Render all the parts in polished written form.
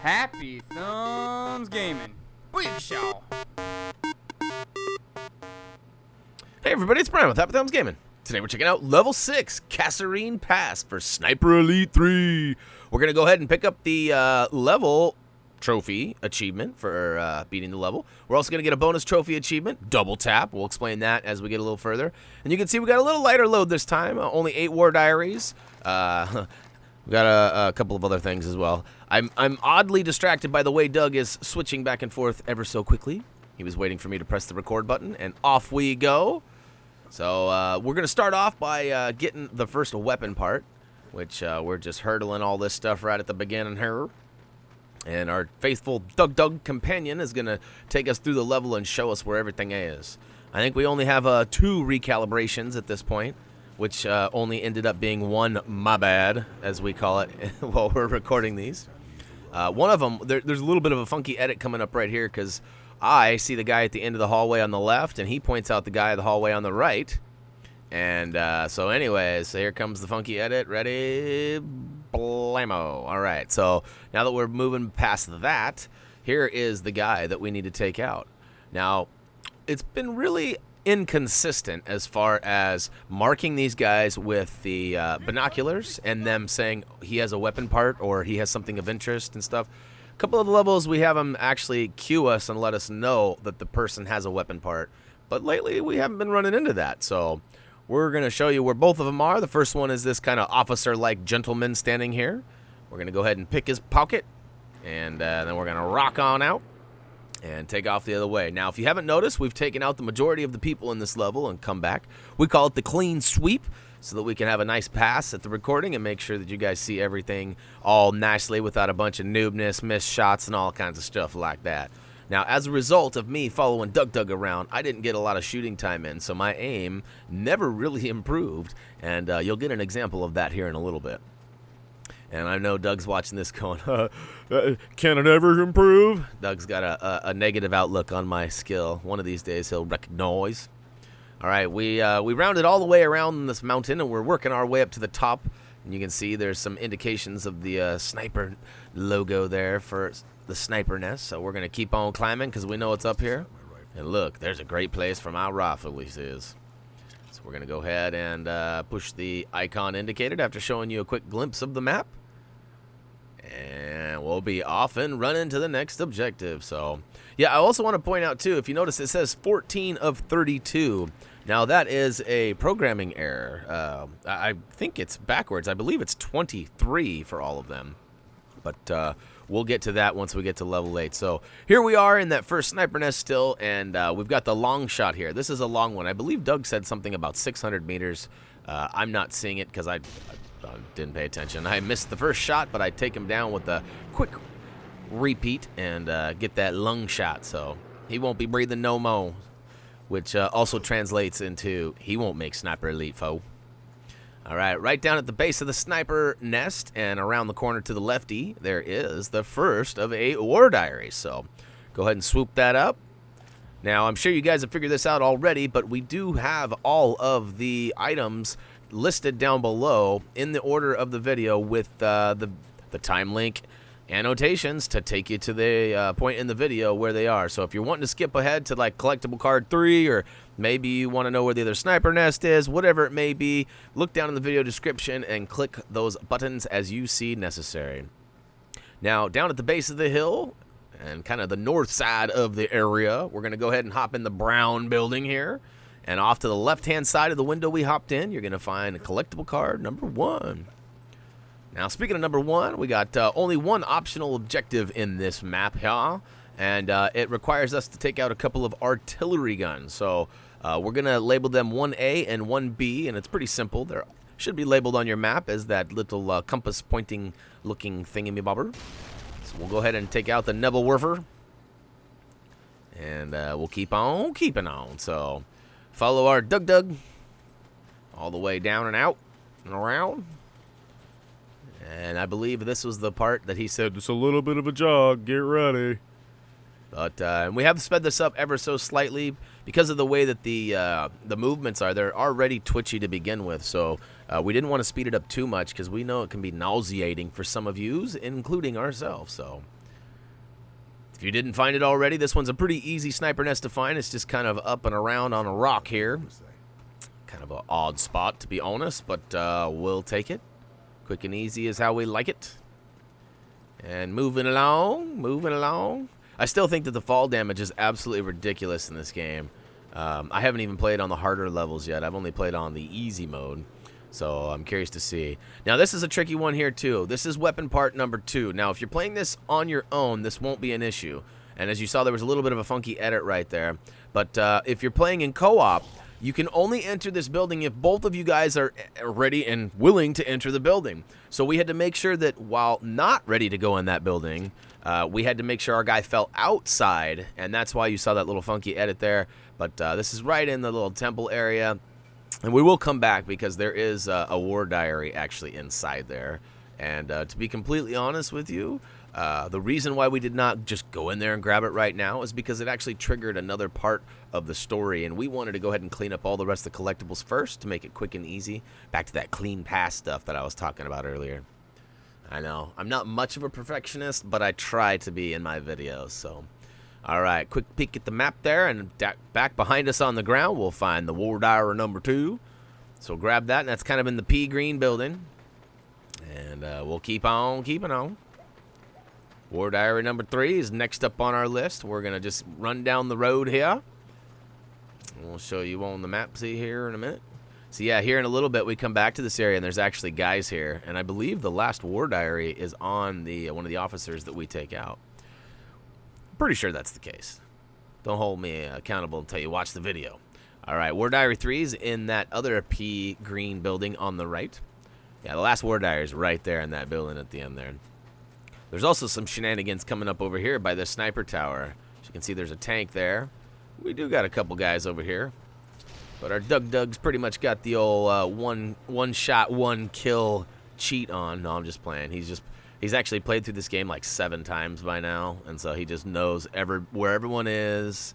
Happy Thumbs Gaming. Big show. Hey everybody, it's Brian with HappyThumbsGaming. Today we're checking out level 6, Kasserine Pass for Sniper Elite 3. We're going to go ahead and pick up the level trophy achievement for beating the level. We're also going to get a bonus trophy achievement, double tap. We'll explain that as we get a little further. And you can see we got a little lighter load this time, only 8 war diaries. We've got a couple of other things as well. I'm oddly distracted by the way Doug is switching back and forth ever so quickly. He was waiting for me to press the record button, and off we go. So we're going to start off by getting the first weapon part, which we're just hurdling all this stuff right at the beginning here. And our faithful Doug companion is going to take us through the level and show us where everything is. I think we only have 2 recalibrations at this point, which only ended up being one my bad, as we call it, while we're recording these. One of them, there's a little bit of a funky edit coming up right here, because I see the guy at the end of the hallway on the left, and he points out the guy at the hallway on the right. And so anyways, here comes the funky edit. Ready? Blammo. All right, so now that we're moving past that, here is the guy that we need to take out. Now, it's been really inconsistent as far as marking these guys with the binoculars and them saying he has a weapon part or he has something of interest and stuff. A couple of the levels we have them actually cue us and let us know that the person has a weapon part, but lately we haven't been running into that. So we're going to show you where both of them are. The first one is this kind of officer-like gentleman standing here. We're going to go ahead and pick his pocket, and then we're going to rock on out and take off the other way. Now, if you haven't noticed, we've taken out the majority of the people in this level and come back. We call it the clean sweep, so that we can have a nice pass at the recording and make sure that you guys see everything all nicely without a bunch of noobness, missed shots, and all kinds of stuff like that. Now, as a result of me following Doug around, I didn't get a lot of shooting time in, so my aim never really improved, and you'll get an example of that here in a little bit. And I know Doug's watching this going, can it ever improve? Doug's got a negative outlook on my skill. One of these days he'll recognize. All right, we rounded all the way around this mountain, and we're working our way up to the top. And you can see there's some indications of the sniper logo there for the sniper nest. So we're going to keep on climbing because we know it's up here. And look, there's a great place for my rifle, he says. So we're going to go ahead and push the icon indicated after showing you a quick glimpse of the map. And we'll be off and running to the next objective. So, yeah, I also want to point out, too, if you notice, it says 14 of 32. Now, that is a programming error. I think it's backwards. I believe it's 23 for all of them. But we'll get to that once we get to level 8. So here we are in that first sniper nest still, and we've got the long shot here. This is a long one. I believe Doug said something about 600 meters. I'm not seeing it because I didn't pay attention. I missed the first shot, but I take him down with a quick repeat and get that lung shot. So he won't be breathing no mo, which also translates into he won't make Sniper Elite, foe. All right, right down at the base of the sniper nest and around the corner to the lefty, there is the first of 8 war diaries. So go ahead and swoop that up. Now, I'm sure you guys have figured this out already, but we do have all of the items listed down below in the order of the video with the time link annotations to take you to the point in the video where they are. So if you're wanting to skip ahead to like Collectible Card 3, or maybe you want to know where the other sniper nest is, whatever it may be, look down in the video description and click those buttons as you see necessary. Now, down at the base of the hill and kind of the north side of the area, we're going to go ahead and hop in the brown building here. And off to the left-hand side of the window we hopped in, you're going to find a Collectible Card number 1. Now, speaking of number 1, we got only one optional objective in this map here, and it requires us to take out a couple of artillery guns. So we're going to label them 1A and 1B, and it's pretty simple. They should be labeled on your map as that little compass pointing looking thingamybobber. So we'll go ahead and take out the Nebelwerfer, and we'll keep on keeping on. So follow our Doug all the way down and out and around. And I believe this was the part that he said, it's a little bit of a jog, get ready. But we have sped this up ever so slightly because of the way that the movements are. They're already twitchy to begin with, so we didn't want to speed it up too much because we know it can be nauseating for some of you, including ourselves. So If you didn't find it already, this one's a pretty easy sniper nest to find. It's just kind of up and around on a rock here. Kind of an odd spot, to be honest, but we'll take it. Quick and easy is how we like it. And moving along, moving along. I still think that the fall damage is absolutely ridiculous in this game. I haven't even played on the harder levels yet. I've only played on the easy mode. So I'm curious to see. Now, this is a tricky one here, too. This is weapon part number 2. Now, if you're playing this on your own, this won't be an issue. And as you saw, there was a little bit of a funky edit right there. But if you're playing in co-op, you can only enter this building if both of you guys are ready and willing to enter the building. So we had to make sure that while not ready to go in that building, we had to make sure our guy fell outside. And that's why you saw that little funky edit there. But this is right in the little temple area. And we will come back because there is a war diary actually inside there. And to be completely honest with you, the reason why we did not just go in there and grab it right now is because it actually triggered another part of the story. And we wanted to go ahead and clean up all the rest of the collectibles first to make it quick and easy. Back to that clean pass stuff that I was talking about earlier. I know, I'm not much of a perfectionist, but I try to be in my videos, so... Alright, quick peek at the map there, and back behind us on the ground, we'll find the War Diary number 2. So grab that, and that's kind of in the pea green building. And we'll keep on keeping on. War Diary number 3 is next up on our list. We're going to just run down the road here. And we'll show you on the map, see here in a minute. So yeah, here in a little bit, we come back to this area, and there's actually guys here. And I believe the last War Diary is on the one of the officers that we take out. Pretty sure that's the case. Don't hold me accountable until you watch the video. All right, War Diary 3 is in that other pea green building on the right. Yeah, the last War Diary is right there in that building at the end there. There's also some shenanigans coming up over here by the sniper tower. As you can see, there's a tank there. We do got a couple guys over here. But our Doug's pretty much got the old one shot, one kill cheat on. No, I'm just playing. He's actually played through this game like 7 times by now, and so he just knows where everyone is.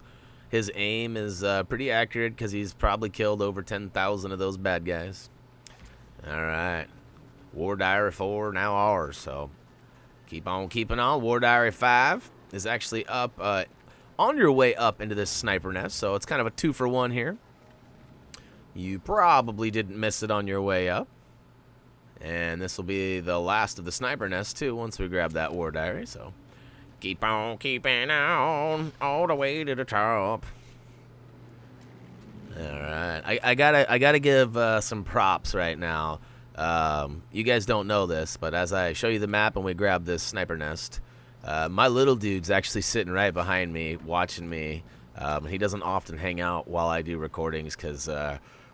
His aim is pretty accurate because he's probably killed over 10,000 of those bad guys. All right. War Diary 4 now ours, so keep on keeping on. War Diary 5 is actually up on your way up into this sniper nest, so it's kind of a 2-for-1 here. You probably didn't miss it on your way up. And this will be the last of the sniper nest, too, once we grab that War Diary. So keep on keeping on all the way to the top. All right. I gotta give some props right now. You guys don't know this, but as I show you the map and we grab this sniper nest, my little dude's actually sitting right behind me, watching me. He doesn't often hang out while I do recordings because,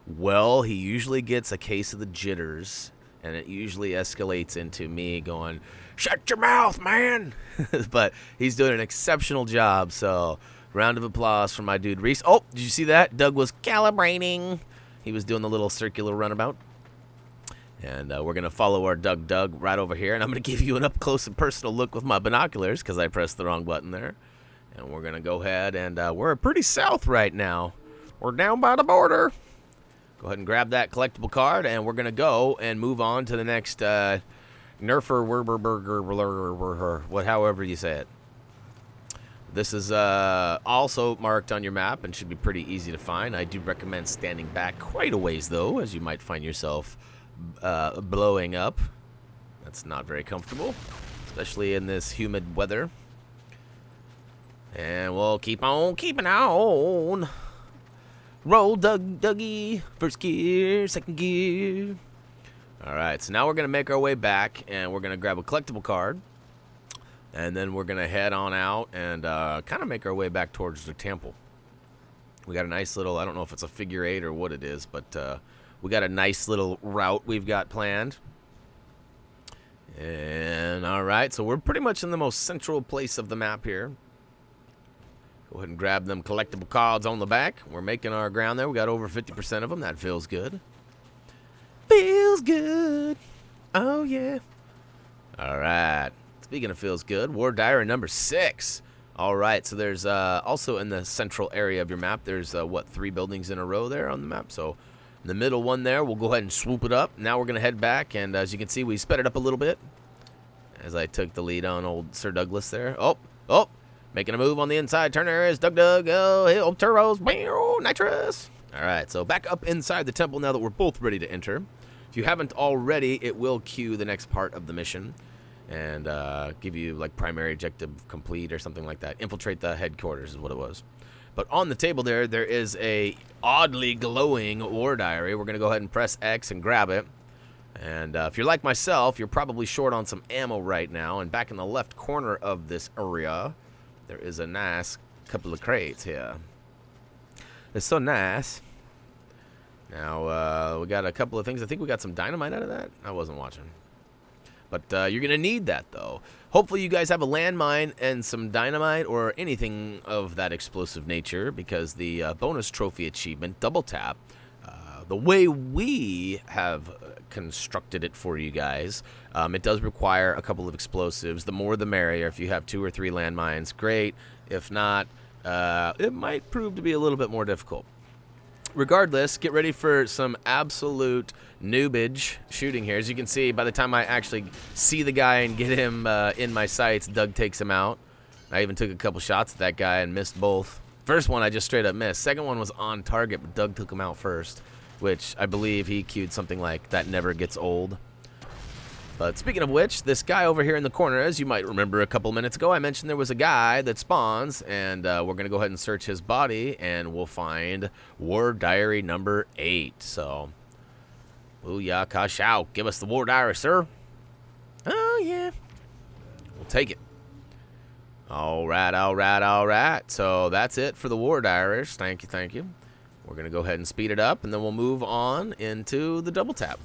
well, he usually gets a case of the jitters. And it usually escalates into me going, "Shut your mouth, man!" But he's doing an exceptional job, so round of applause for my dude Reese. Oh, did you see that? Doug was calibrating. He was doing the little circular runabout. And we're going to follow our Doug right over here. And I'm going to give you an up-close and personal look with my binoculars because I pressed the wrong button there. And we're going to go ahead and we're pretty south right now. We're down by the border. Go ahead and grab that collectible card, and we're going to go and move on to the next Nerfer, however you say it. This is also marked on your map and should be pretty easy to find. I do recommend standing back quite a ways, though, as you might find yourself blowing up. That's not very comfortable, especially in this humid weather. And we'll keep on keeping on. Roll, Dougie. First gear, second gear. All right, so now we're going to make our way back, and we're going to grab a collectible card. And then we're going to head on out and kind of make our way back towards the temple. We got a nice little, I don't know if it's a figure 8 or what it is, but we got a nice little route we've got planned. And all right, so we're pretty much in the most central place of the map here. Go ahead and grab them collectible cards on the back. We're making our ground there. We got over 50% of them. That feels good. Feels good. Oh, yeah. All right. Speaking of feels good, War Diary number 6. All right. So there's also in the central area of your map, there's, 3 buildings in a row there on the map. So in the middle one there, we'll go ahead and swoop it up. Now we're going to head back. And as you can see, we sped it up a little bit as I took the lead on old Sir Douglas there. Oh. Making a move on the inside. Turner is Doug. Oh, turbos. Nitrous. All right, so back up inside the temple now that we're both ready to enter. If you haven't already, it will cue the next part of the mission and give you like primary objective complete or something like that. Infiltrate the headquarters is what it was. But on the table there is a oddly glowing war diary. We're going to go ahead and press X and grab it. And if you're like myself, you're probably short on some ammo right now. And back in the left corner of this area, there is a nice couple of crates here. It's so nice. Now, we got a couple of things. I think we got some dynamite out of that. I wasn't watching. But you're going to need that, though. Hopefully you guys have a landmine and some dynamite or anything of that explosive nature, because the bonus trophy achievement, Double Tap, the way we have constructed it for you guys, it does require a couple of explosives. The more the merrier. If you have 2 or 3 landmines, great. If not, it might prove to be a little bit more difficult. Regardless, get ready for some absolute noobage shooting here. As you can see, by the time I actually see the guy and get him in my sights, Doug takes him out. I even took a couple shots at that guy and missed both. First one I just straight up missed. Second one was on target, but Doug took him out first, which I believe he queued something like "that never gets old." But speaking of which, this guy over here in the corner, as you might remember a couple minutes ago, I mentioned there was a guy that spawns, and we're going to go ahead and search his body, and we'll find War Diary number 8. So, booyah, ka-show. Give us the War Diary, sir. Oh, yeah. We'll take it. All right, all right, all right. So that's it for the War Diaries. Thank you, thank you. We're going to go ahead and speed it up, and then we'll move on into the Double Tap.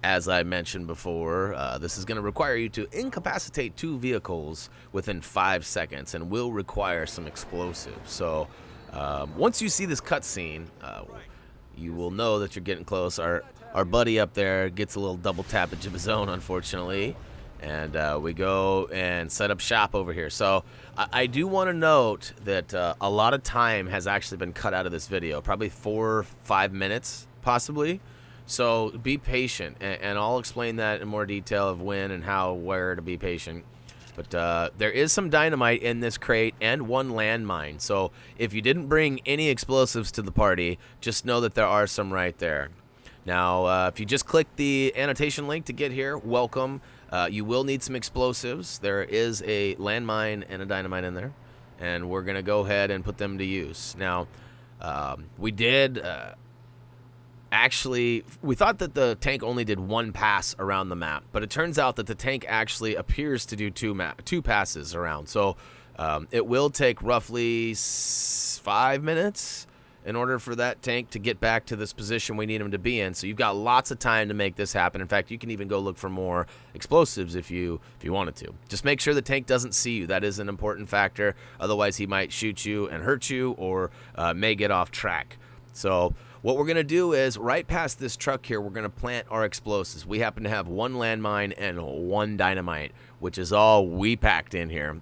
As I mentioned before, this is going to require you to incapacitate 2 vehicles within 5 seconds and will require some explosives. So once you see this cutscene, you will know that you're getting close. Our buddy up there gets a little double tappage of his own, unfortunately. And we go and set up shop over here. So I do want to note that a lot of time has actually been cut out of this video. Probably 4 or 5 minutes, possibly. So be patient, and I'll explain that in more detail of when and how, where to be patient. But there is some dynamite in this crate and 1 landmine. So if you didn't bring any explosives to the party, just know that there are some right there. Now, if you just click the annotation link to get here, welcome. You will need some explosives. There is a landmine and a dynamite in there, and we're going to go ahead and put them to use. Now, we did... Actually, we thought that the tank only did 1 pass around the map, but it turns out that the tank actually appears to do 2 passes around. So it will take roughly 5 minutes in order for that tank to get back to this position we need him to be in. So you've got lots of time to make this happen. In fact, you can even go look for more explosives if you wanted to. Just make sure the tank doesn't see you. That is an important factor. Otherwise, he might shoot you and hurt you, or may get off track. So what we're going to do is, right past this truck here, we're going to plant our explosives. We happen to have 1 landmine and 1 dynamite, which is all we packed in here.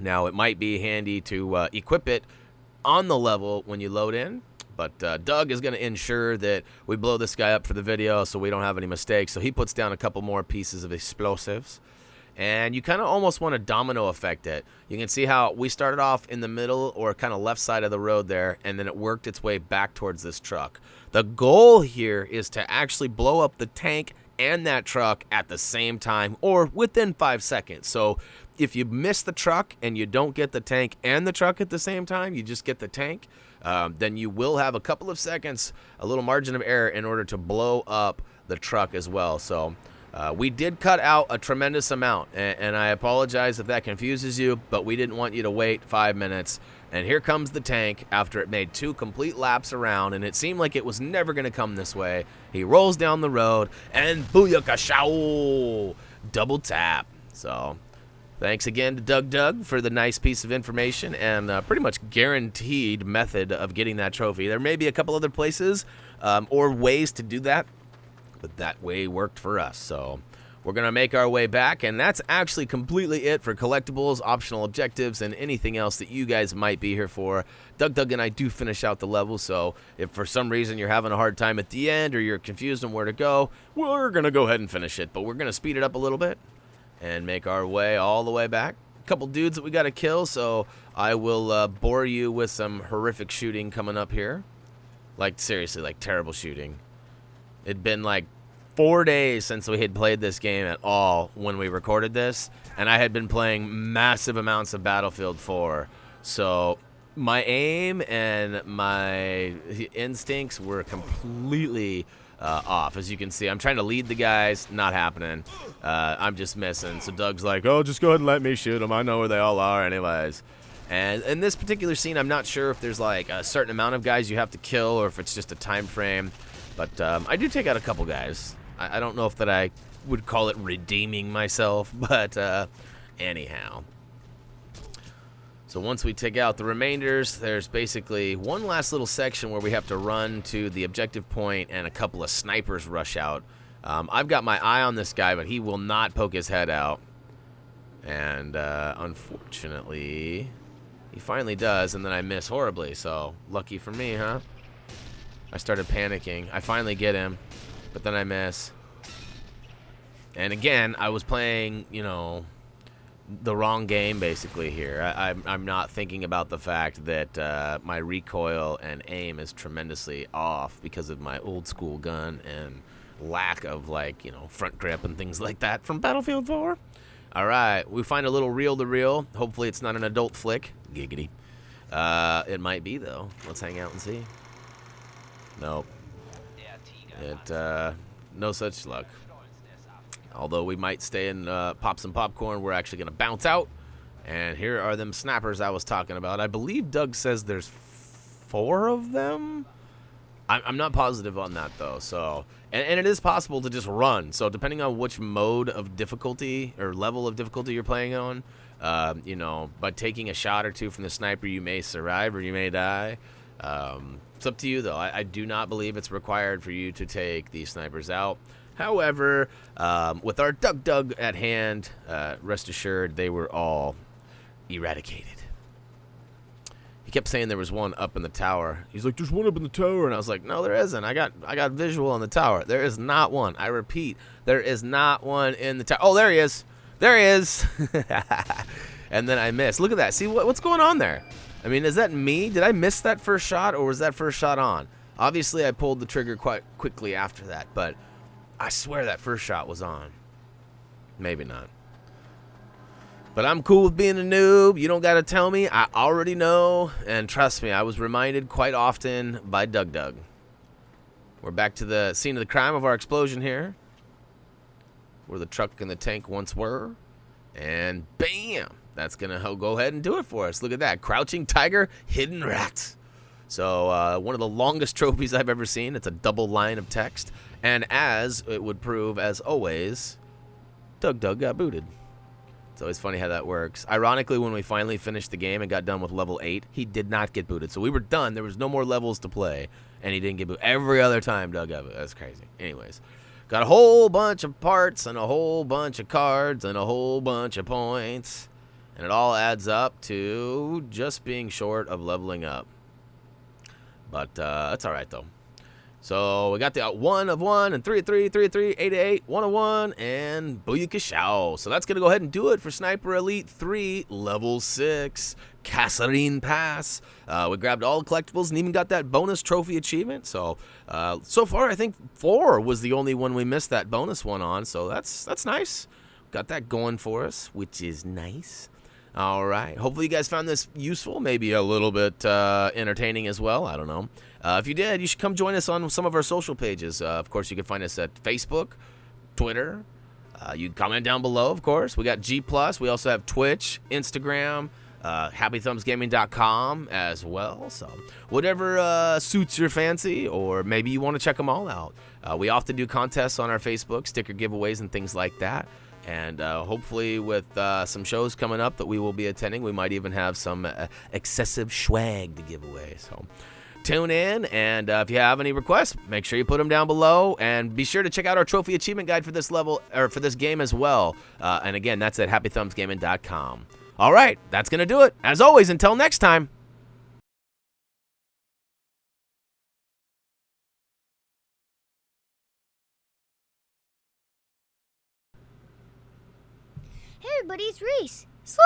Now, it might be handy to equip it on the level when you load in, but Doug is going to ensure that we blow this guy up for the video so we don't have any mistakes. So he puts down a couple more pieces of explosives. And you kind of almost want to domino effect it. You can see how we started off in the middle or kind of left side of the road there, and then it worked its way back towards this truck. The goal here is to actually blow up the tank and that truck at the same time, or within 5 seconds. So if you miss the truck and you don't get the tank and the truck at the same time, you just get the tank, then you will have a couple of seconds, a little margin of error in order to blow up the truck as well. So we did cut out a tremendous amount, and I apologize if that confuses you, but we didn't want you to wait 5 minutes. And here comes the tank after it made 2 complete laps around, and it seemed like it was never going to come this way. He rolls down the road, and booyakashow! Double tap. So thanks again to Doug for the nice piece of information and pretty much guaranteed method of getting that trophy. There may be a couple other places or ways to do that, but that way worked for us. So we're going to make our way back, and that's actually completely it for collectibles, optional objectives, and anything else that you guys might be here for. Doug and I do finish out the level, so if for some reason you're having a hard time at the end or you're confused on where to go, we're going to go ahead and finish it, but we're going to speed it up a little bit. and make our way all the way back. A couple dudes that we got to kill, so I will bore you with some horrific shooting coming up here. Like, seriously, like terrible shooting. It'd been like 4 days since we had played this game at all when we recorded this, and I had been playing massive amounts of Battlefield 4. So my aim and my instincts were completely off. As you can see, I'm trying to lead the guys, not happening. I'm just missing. So Doug's like, oh, just go ahead and let me shoot them. I know where they all are anyways. And in this particular scene, I'm not sure if there's like a certain amount of guys you have to kill or if it's just a time frame. But I do take out a couple guys. I don't know if that I would call it redeeming myself, but anyhow. So once we take out the remainders, there's basically one last little section where we have to run to the objective point and a couple of snipers rush out. I've got my eye on this guy, but he will not poke his head out. And unfortunately, he finally does, and then I miss horribly. So lucky for me, huh? I started panicking. I finally get him, but then I miss. And again, I was playing, you know, the wrong game basically here. I'm not thinking about the fact that my recoil and aim is tremendously off because of my old school gun and lack of, like, you know, front grip and things like that from Battlefield 4. All right, we find a little reel-to-reel. Hopefully it's not an adult flick. Giggity. It might be, though. Let's hang out and see. Nope. No such luck. Although we might stay and pop some popcorn, we're actually going to bounce out. And here are them snappers I was talking about. I believe Doug says there's 4 of them. I'm not positive on that, though. So, and it is possible to just run. So depending on which mode of difficulty or level of difficulty you're playing on, you know, by taking a shot or two from the sniper, you may survive or you may die. It's up to you, though. I do not believe it's required for you to take these snipers out. However, with our Doug at hand, rest assured they were all eradicated. He kept saying there was one up in the tower. He's like, there's one up in the tower. And I was like, no, there isn't. I got visual on the tower. There is not one. I repeat, there is not one in the tower. Oh, there he is. There he is. And then I missed. Look at that. See, what's going on there? I mean, is that me? Did I miss that first shot, or was that first shot on? Obviously, I pulled the trigger quite quickly after that, but I swear that first shot was on. Maybe not. But I'm cool with being a noob. You don't got to tell me. I already know. And trust me, I was reminded quite often by Doug. We're back to the scene of the crime of our explosion here, where the truck and the tank once were. And bam! That's going to go ahead and do it for us. Look at that. Crouching Tiger, Hidden Rat. So one of the longest trophies I've ever seen. It's a double line of text. And as it would prove, as always, Doug got booted. It's always funny how that works. Ironically, when we finally finished the game and got done with level 8, he did not get booted. So we were done. There was no more levels to play. And he didn't get booted. Every other time Doug got booted. That's crazy. Anyways, got a whole bunch of parts and a whole bunch of cards and a whole bunch of points. And it all adds up to just being short of leveling up. But that's all right, though. So we got the 1 of 1 and 3 of 3, 3 of 3, 8 of 8, 1 of 1, and booyakashow. So that's going to go ahead and do it for Sniper Elite 3, Level 6, Kasserine Pass. We grabbed all the collectibles and even got that bonus trophy achievement. So so far, I think 4 was the only one we missed that bonus one on. So that's nice. Got that going for us, which is nice. All right. Hopefully you guys found this useful, maybe a little bit entertaining as well. I don't know. If you did, you should come join us on some of our social pages. Of course, you can find us at Facebook, Twitter. You can comment down below, of course. We got G+. We also have Twitch, Instagram, HappyThumbsGaming.com as well. So whatever suits your fancy, or maybe you want to check them all out. We often do contests on our Facebook, sticker giveaways and things like that. And hopefully with some shows coming up that we will be attending, we might even have some excessive swag to give away. So tune in, and if you have any requests, make sure you put them down below. And be sure to check out our trophy achievement guide for this level, or for this game as well. And again, that's at HappyThumbsGaming.com. All right, that's going to do it. As always, until next time. Hey everybody, it's Reese. Slow.